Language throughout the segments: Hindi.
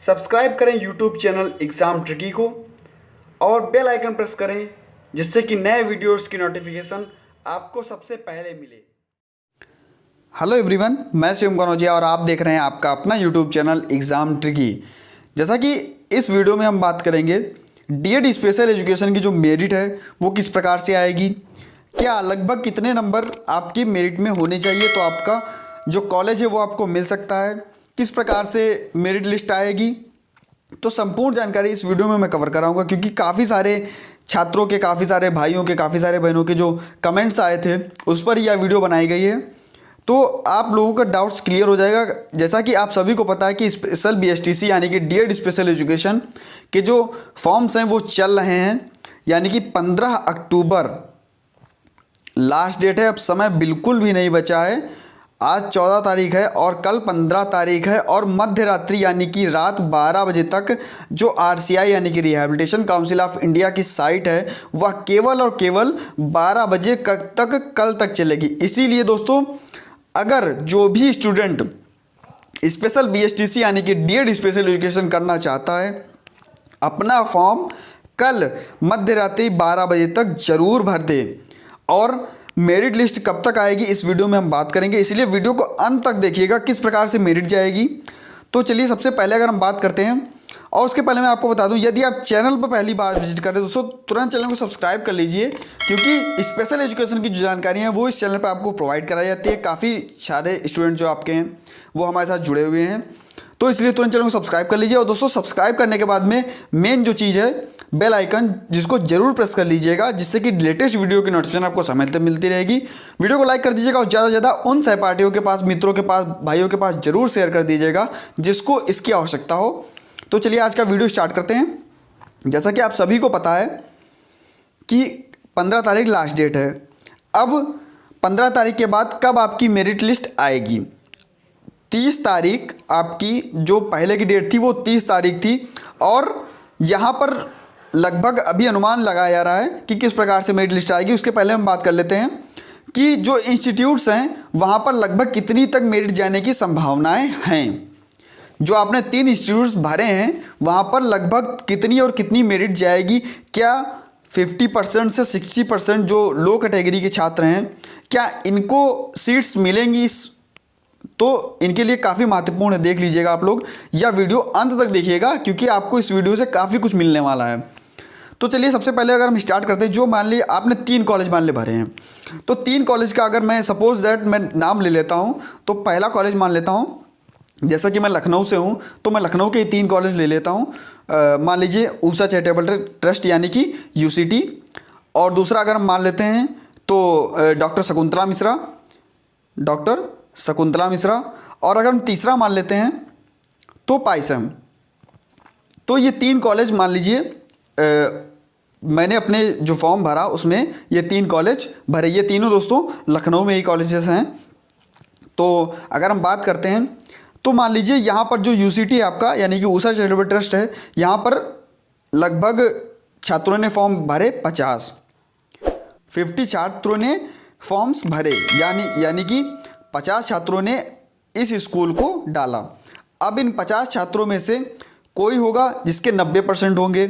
सब्सक्राइब करें यूट्यूब चैनल एग्ज़ाम ट्रिकी को और बेल आइकन प्रेस करें जिससे कि नए वीडियोस की नोटिफिकेशन आपको सबसे पहले मिले। हेलो एवरीवन, मैं शिवम कनौजिया और आप देख रहे हैं आपका अपना यूट्यूब चैनल एग्ज़ाम ट्रिकी। जैसा कि इस वीडियो में हम बात करेंगे डीएड स्पेशल एजुकेशन की जो मेरिट है वो किस प्रकार से आएगी, क्या लगभग कितने नंबर आपकी मेरिट में होने चाहिए तो आपका जो कॉलेज है वो आपको मिल सकता है, किस प्रकार से मेरिट लिस्ट आएगी। तो संपूर्ण जानकारी इस वीडियो में मैं कवर कराऊंगा क्योंकि काफ़ी सारे छात्रों के, काफ़ी सारे भाइयों के, काफ़ी सारे बहनों के जो कमेंट्स आए थे उस पर यह वीडियो बनाई गई है। तो आप लोगों का डाउट्स क्लियर हो जाएगा। जैसा कि आप सभी को पता है कि स्पेशल बीएसटीसी यानी कि डीएड स्पेशल एजुकेशन के जो फॉर्म्स हैं वो चल रहे हैं, यानी कि 15 अक्टूबर लास्ट डेट है। अब समय बिल्कुल भी नहीं बचा है। आज 14 तारीख है और कल 15 तारीख है और मध्य रात्रि यानी कि रात 12 बजे तक जो आरसीआई यानी कि रिहैबिलिटेशन काउंसिल ऑफ इंडिया की साइट है वह केवल और केवल 12 बजे तक कल तक चलेगी। इसीलिए दोस्तों, अगर जो भी स्टूडेंट स्पेशल बीएसटीसी यानी कि डीएड स्पेशल एजुकेशन करना चाहता है अपना फॉर्म कल मध्य रात्रि 12 बजे तक जरूर भर दे। और मेरिट लिस्ट कब तक आएगी इस वीडियो में हम बात करेंगे, इसलिए वीडियो को अंत तक देखिएगा किस प्रकार से मेरिट जाएगी। तो चलिए सबसे पहले अगर हम बात करते हैं, और उसके पहले मैं आपको बता दूं यदि आप चैनल पर पहली बार विजिट कर रहे हैं दोस्तों तुरंत चैनल को सब्सक्राइब कर लीजिए क्योंकि स्पेशल एजुकेशन की जो जानकारी है वो इस चैनल पर आपको प्रोवाइड कराई जाती है। काफ़ी सारे स्टूडेंट जो आपके हैं वो हमारे साथ जुड़े हुए हैं, तो इसलिए तुरंत चैनल को सब्सक्राइब कर लीजिए। और दोस्तों सब्सक्राइब करने के बाद में मेन जो चीज़ है बेल आइकन, जिसको जरूर प्रेस कर लीजिएगा जिससे कि लेटेस्ट वीडियो की नोटिफिकेशन आपको समय मिलती रहेगी। वीडियो को लाइक कर दीजिएगा और ज़्यादा से ज़्यादा उन सहपाठियों के पास, मित्रों के पास, भाइयों के पास जरूर शेयर कर दीजिएगा जिसको इसकी आवश्यकता हो। तो चलिए आज का वीडियो स्टार्ट करते हैं। जैसा कि आप सभी को पता है कि 15 तारीख लास्ट डेट है। अब 15 तारीख के बाद कब आपकी मेरिट लिस्ट आएगी? 30 तारीख आपकी जो पहले की डेट थी वो 30 तारीख थी और यहाँ पर लगभग अभी अनुमान लगाया जा रहा है कि किस प्रकार से मेरिट लिस्ट आएगी। उसके पहले हम बात कर लेते हैं कि जो इंस्टीट्यूट्स हैं वहाँ पर लगभग कितनी तक मेरिट जाने की संभावनाएं हैं। जो आपने 3 इंस्टीट्यूट्स भरे हैं वहाँ पर लगभग कितनी और कितनी मेरिट जाएगी, क्या 50% से 60% जो लो कैटेगरी के छात्र हैं क्या इनको सीट्स मिलेंगी? तो इनके लिए काफ़ी महत्वपूर्ण है, देख लीजिएगा आप लोग, यह वीडियो अंत तक देखिएगा क्योंकि आपको इस वीडियो से काफ़ी कुछ मिलने वाला है। तो चलिए सबसे पहले अगर हम स्टार्ट करते हैं, जो मान ली आपने 3 कॉलेज मान ले भरे हैं, तो 3 कॉलेज का अगर मैं सपोज दैट मैं नाम ले लेता हूँ, तो पहला कॉलेज मान लेता हूँ, जैसा कि मैं लखनऊ से हूँ तो मैं लखनऊ के 3 कॉलेज ले लेता हूँ। मान लीजिए ऊषा चैरिटेबल ट्रस्ट यानी कि यूसीटी, और दूसरा अगर हम मान लेते हैं तो डॉक्टर शकुंतला मिश्रा, और अगर हम तीसरा मान लेते हैं तो पाइसम। तो ये 3 कॉलेज मान लीजिए मैंने अपने जो फॉर्म भरा उसमें ये 3 कॉलेज भरे। ये तीनों दोस्तों लखनऊ में ही कॉलेजेस हैं। तो अगर हम बात करते हैं तो मान लीजिए यहाँ पर जो यूसीटी है आपका यानी कि ऊषा चैरिटेबल ट्रस्ट है, यहाँ पर लगभग छात्रों ने फॉर्म भरे 50 छात्रों ने फॉर्म्स भरे, यानी कि 50 छात्रों ने इस स्कूल को डाला। अब इन 50 छात्रों में से कोई होगा जिसके 90% होंगे,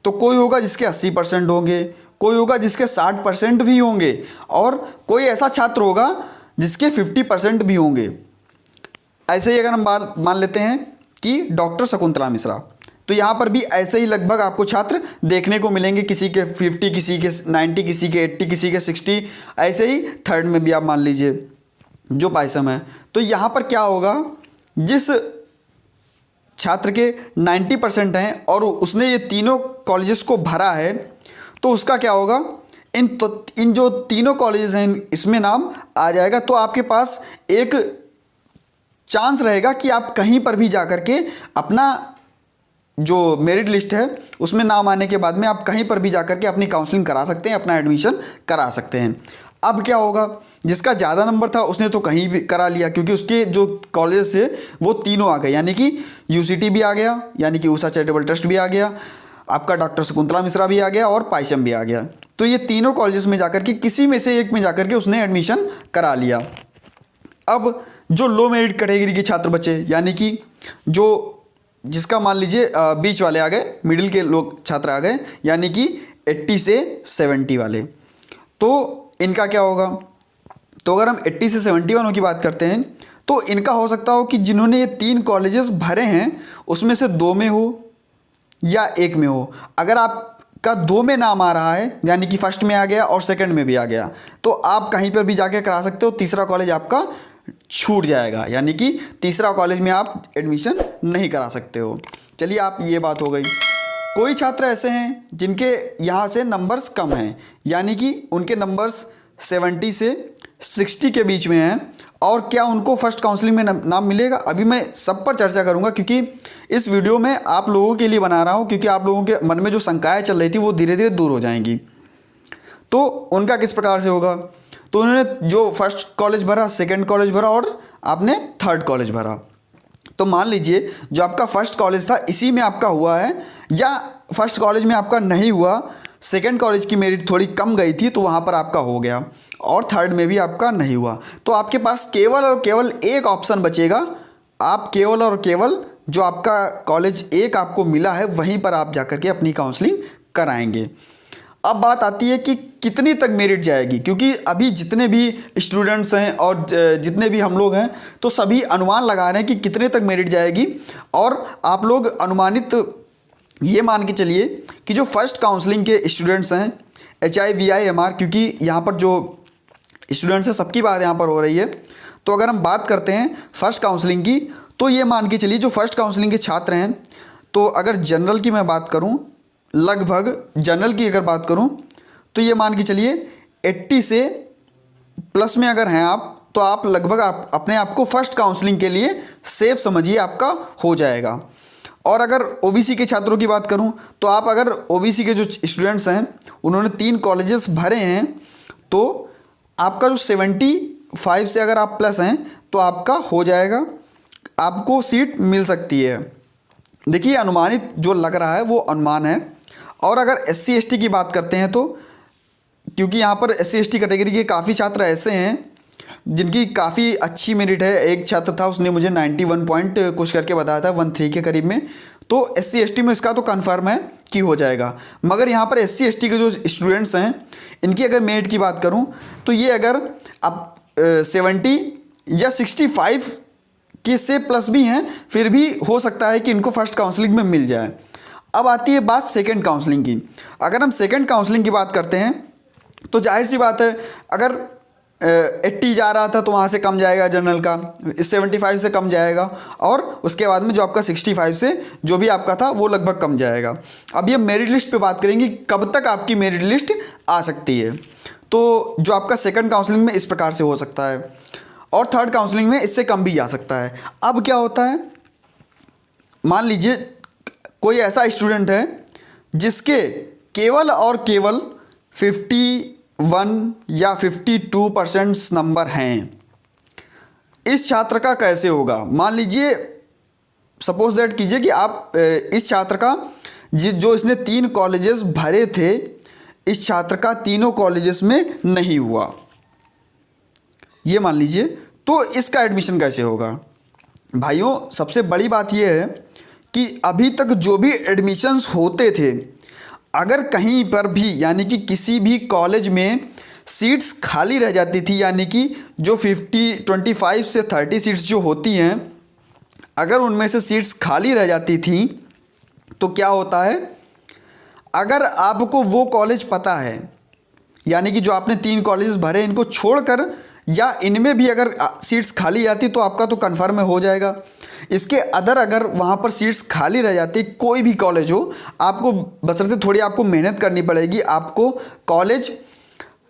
तो कोई होगा जिसके 80% होंगे, कोई होगा जिसके 60% भी होंगे, और कोई ऐसा छात्र होगा जिसके 50% भी होंगे। ऐसे ही अगर हम मान लेते हैं कि डॉक्टर शकुंतला मिश्रा, तो यहाँ पर भी ऐसे ही लगभग आपको छात्र देखने को मिलेंगे, किसी के 50, किसी के 90, किसी के 80, किसी के 60। ऐसे ही थर्ड में भी आप मान लीजिए जो पाइसम है। तो यहाँ पर क्या होगा, जिस छात्र के 90% हैं और उसने ये तीनों कॉलेजेस को भरा है तो उसका क्या होगा, इन जो तीनों कॉलेजेस हैं इसमें नाम आ जाएगा। तो आपके पास एक चांस रहेगा कि आप कहीं पर भी जाकर के अपना जो मेरिट लिस्ट है उसमें नाम आने के बाद में आप कहीं पर भी जाकर के अपनी काउंसलिंग करा सकते हैं, अपना एडमिशन करा सकते हैं। अब क्या होगा, जिसका ज़्यादा नंबर था उसने तो कहीं भी करा लिया क्योंकि उसके जो कॉलेज थे वो तीनों आ गए, यानी कि यूसीटी भी आ गया, यानी कि ऊषा चैरिटेबल ट्रस्ट भी आ गया, आपका डॉक्टर शकुंतला मिश्रा भी आ गया और पाइसम भी आ गया। तो ये तीनों कॉलेजेस में जाकर के किसी में से एक में जाकर के उसने एडमिशन करा लिया। अब जो लो मेरिट कैटेगरी के छात्र बचे, यानी कि जो जिसका मान लीजिए बीच वाले आ गए, मिडिल के लोग छात्र आ गए, यानी कि 80 से 70 वाले, तो इनका क्या होगा? तो अगर हम 80 से 71 वालों की बात करते हैं तो इनका हो सकता हो कि जिन्होंने ये 3 कॉलेजेस भरे हैं उसमें से 2 में हो या 1 में हो। अगर आपका 2 में नाम आ रहा है, यानी कि फर्स्ट में आ गया और सेकंड में भी आ गया, तो आप कहीं पर भी जाके करा सकते हो, तीसरा कॉलेज आपका छूट जाएगा, यानी कि तीसरा कॉलेज में आप एडमिशन नहीं करा सकते हो। चलिए, आप ये बात हो गई। कोई छात्र ऐसे हैं जिनके यहाँ से नंबर्स कम हैं, यानी कि उनके नंबर्स 70 से 60 के बीच में हैं, और क्या उनको फर्स्ट काउंसलिंग में नाम मिलेगा? अभी मैं सब पर चर्चा करूंगा, क्योंकि इस वीडियो में आप लोगों के लिए बना रहा हूं, क्योंकि आप लोगों के मन में जो शंकाएं चल रही थी वो धीरे धीरे दूर हो जाएंगी। तो उनका किस प्रकार से होगा? तो उन्होंने जो फर्स्ट कॉलेज भरा, सेकेंड कॉलेज भरा और आपने थर्ड कॉलेज भरा, तो मान लीजिए जो आपका फर्स्ट कॉलेज था इसी में आपका हुआ है, या फर्स्ट कॉलेज में आपका नहीं हुआ, सेकेंड कॉलेज की मेरिट थोड़ी कम गई थी तो वहाँ पर आपका हो गया, और थर्ड में भी आपका नहीं हुआ, तो आपके पास केवल और केवल एक ऑप्शन बचेगा। आप केवल और केवल जो आपका कॉलेज एक आपको मिला है वहीं पर आप जाकर के अपनी काउंसलिंग कराएंगे। अब बात आती है कि कितनी तक मेरिट जाएगी, क्योंकि अभी जितने भी स्टूडेंट्स हैं और जितने भी हम लोग हैं तो सभी अनुमान लगा रहे हैं कि कितने तक मेरिट जाएगी, और आप लोग अनुमानित ये मान के चलिए कि जो फर्स्ट काउंसलिंग के स्टूडेंट्स हैं HIVIMR, क्योंकि यहाँ पर जो स्टूडेंट्स हैं सबकी बात यहाँ पर हो रही है, तो अगर हम बात करते हैं फर्स्ट काउंसलिंग की, तो ये मान के चलिए जो फर्स्ट काउंसलिंग के छात्र हैं, तो अगर जनरल की मैं बात करूँ, लगभग जनरल की अगर बात करूँ तो ये मान के चलिए 80 से प्लस में अगर हैं आप, तो आप लगभग आप अपने आप को फर्स्ट काउंसलिंग के लिए सेफ समझिए, आपका हो जाएगा। और अगर OBC के छात्रों की बात करूं तो आप अगर OBC के जो स्टूडेंट्स हैं उन्होंने 3 कॉलेजेस भरे हैं, तो आपका जो 75 से अगर आप प्लस हैं तो आपका हो जाएगा, आपको सीट मिल सकती है। देखिए, अनुमानित जो लग रहा है वो अनुमान है। और अगर SC ST की बात करते हैं, तो क्योंकि यहाँ पर SC ST कैटेगरी के काफ़ी छात्र ऐसे हैं जिनकी काफ़ी अच्छी मेरिट है, एक छात्र था उसने मुझे 91 पॉइंट कुछ करके बताया था, 13 के करीब में, तो SC ST में इसका तो कन्फर्म है कि हो जाएगा। मगर यहाँ पर SC ST के जो स्टूडेंट्स हैं इनकी अगर मेरिट की बात करूँ तो ये अगर आप 70 या 65 के से प्लस भी हैं, फिर भी हो सकता है कि इनको फर्स्ट काउंसलिंग में मिल जाए। अब आती है बात सेकेंड काउंसलिंग की। अगर हम सेकेंड काउंसलिंग की बात करते हैं तो जाहिर सी बात है, अगर 80 जा रहा था तो वहाँ से कम जाएगा, जनरल का 75 से कम जाएगा, और उसके बाद में जो आपका 65 से जो भी आपका था वो लगभग कम जाएगा। अब ये मेरिट लिस्ट पे बात करेंगे, कब तक आपकी मेरिट लिस्ट आ सकती है। तो जो आपका सेकंड काउंसलिंग में इस प्रकार से हो सकता है, और थर्ड काउंसलिंग में इससे कम भी जा सकता है। अब क्या होता है, मान लीजिए कोई ऐसा स्टूडेंट है जिसके केवल और केवल 51 या 52% नंबर हैं, इस छात्र का कैसे होगा? मान लीजिए, सपोज दैट कीजिए कि आप इस छात्र का जो इसने 3 कॉलेजेस भरे थे, इस छात्र का तीनों कॉलेजेस में नहीं हुआ, ये मान लीजिए, तो इसका एडमिशन कैसे होगा? भाइयों, सबसे बड़ी बात यह है कि अभी तक जो भी एडमिशन्स होते थे, अगर कहीं पर भी यानी कि किसी भी कॉलेज में सीट्स खाली रह जाती थी, यानी कि जो 25 से 30 सीट्स जो होती हैं, अगर उनमें से सीट्स खाली रह जाती थी तो क्या होता है, अगर आपको वो कॉलेज पता है, यानी कि जो आपने 3 कॉलेजेस भरे इनको छोड़कर या इनमें भी अगर सीट्स खाली आती तो आपका तो कन्फर्म हो जाएगा। इसके अदर अगर वहाँ पर सीट्स खाली रह जाती, कोई भी कॉलेज हो, आपको बशर्ते थोड़ी आपको मेहनत करनी पड़ेगी। आपको कॉलेज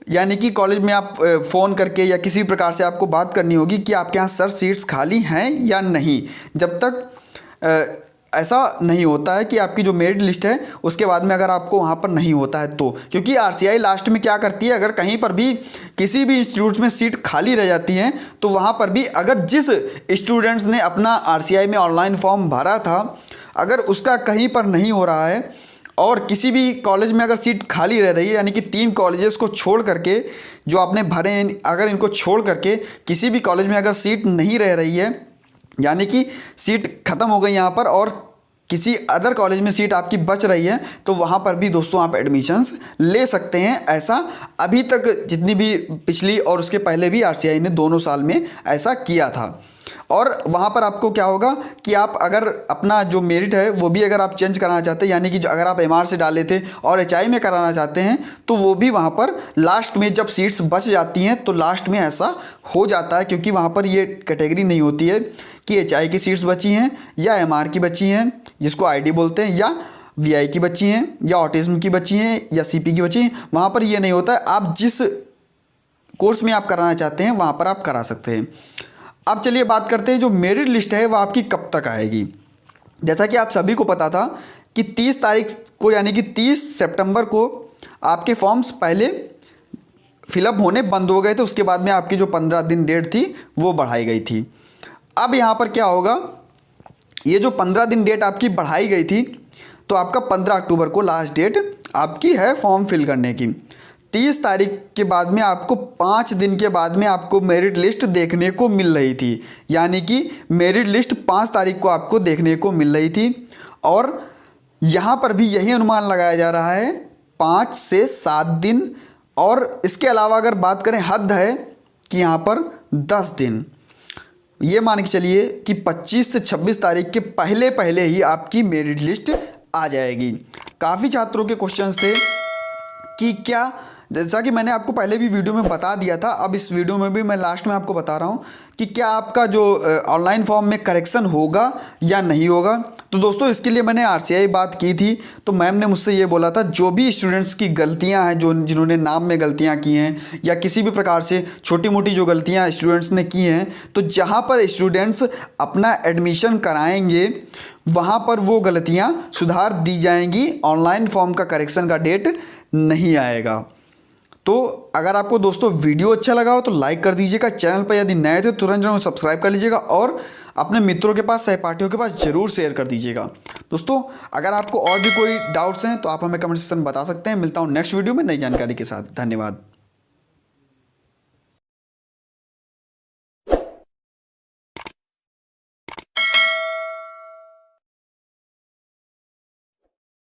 यानी कि कॉलेज में आप फ़ोन करके या किसी प्रकार से आपको बात करनी होगी कि आपके यहाँ सर सीट्स खाली हैं या नहीं। जब तक ऐसा नहीं होता है कि आपकी जो मेरिट लिस्ट है उसके बाद में अगर आपको वहाँ पर नहीं होता है तो, क्योंकि RCI लास्ट में क्या करती है, अगर कहीं पर भी किसी भी इंस्टीट्यूट में सीट खाली रह जाती हैं तो वहाँ पर भी अगर जिस स्टूडेंट्स ने अपना RCI में ऑनलाइन फॉर्म भरा था, अगर उसका कहीं पर नहीं हो रहा है और किसी भी कॉलेज में अगर सीट खाली रह रही है, यानी कि 3 कॉलेजेस को छोड़ करके जो आपने भरे हैं, अगर इनको छोड़ करके किसी भी कॉलेज में अगर सीट नहीं रह रही है, यानी कि सीट ख़त्म हो गई यहाँ पर और किसी अदर कॉलेज में सीट आपकी बच रही है तो वहाँ पर भी दोस्तों आप एडमिशन्स ले सकते हैं। ऐसा अभी तक जितनी भी पिछली और उसके पहले भी आरसीआई ने दोनों साल में ऐसा किया था। और वहाँ पर आपको क्या होगा कि आप अगर अपना जो मेरिट है वो भी अगर आप चेंज कराना चाहते हैं, यानी कि जो अगर आप एमआर से डाले थे और एचआई में कराना चाहते हैं तो वो भी वहाँ पर लास्ट में जब सीट्स बच जाती हैं तो लास्ट में ऐसा हो जाता है, क्योंकि वहाँ पर ये कैटेगरी नहीं होती है कि एचआई की सीट्स बची हैं या एमआर की बची हैं जिसको आईडी बोलते हैं, या वीआई की बची हैं, या ऑटिज्म की बची हैं, या सीपी की बची हैं। वहाँ पर ये नहीं होता है। आप जिस कोर्स में आप कराना चाहते हैं वहाँ पर आप करा सकते हैं। अब चलिए बात करते हैं जो मेरिट लिस्ट है वो आपकी कब तक आएगी। जैसा कि आप सभी को पता था कि 30 तारीख को यानी कि 30 सितंबर को आपके फॉर्म्स पहले फिलअप होने बंद हो गए थे, उसके बाद में आपकी जो 15 दिन डेट थी वो बढ़ाई गई थी। अब यहाँ पर क्या होगा, ये जो 15 दिन डेट आपकी बढ़ाई गई थी तो आपका 15 अक्टूबर को लास्ट डेट आपकी है फॉर्म फिल करने की। 30 तारीख के बाद में आपको 5 दिन के बाद में आपको मेरिट लिस्ट देखने को मिल रही थी, यानी कि मेरिट लिस्ट 5 तारीख को आपको देखने को मिल रही थी। और यहाँ पर भी यही अनुमान लगाया जा रहा है 5 से 7 दिन, और इसके अलावा अगर बात करें हद है कि यहाँ पर 10 दिन। ये मान के चलिए कि 25 से 26 तारीख के पहले पहले ही आपकी मेरिट लिस्ट आ जाएगी। काफ़ी छात्रों के क्वेश्चंस थे कि क्या, जैसा कि मैंने आपको पहले भी वीडियो में बता दिया था, अब इस वीडियो में भी मैं लास्ट में आपको बता रहा हूँ कि क्या आपका जो ऑनलाइन फॉर्म में करेक्शन होगा या नहीं होगा। तो दोस्तों इसके लिए मैंने आरसीआई बात की थी, तो मैम ने मुझसे ये बोला था जो भी स्टूडेंट्स की गलतियां हैं, जो जिन्होंने नाम में गलतियां की हैं या किसी भी प्रकार से छोटी मोटी जो गलतियां स्टूडेंट्स ने की हैं, तो जहां पर स्टूडेंट्स अपना एडमिशन कराएंगे वहां पर वो गलतियां सुधार दी जाएंगी। ऑनलाइन फॉर्म का करेक्शन का डेट नहीं आएगा। तो अगर आपको दोस्तों वीडियो अच्छा लगा हो तो लाइक कर दीजिएगा। चैनल पर यदि नए थे तुरंत जो सब्सक्राइब कर लीजिएगा और अपने मित्रों के पास, सहपाठियों के पास ज़रूर शेयर कर दीजिएगा। दोस्तों अगर आपको और भी कोई डाउट्स हैं तो आप हमें कमेंट सेक्शन में बता सकते हैं। मिलता हूँ नेक्स्ट वीडियो में नई जानकारी के साथ। धन्यवाद।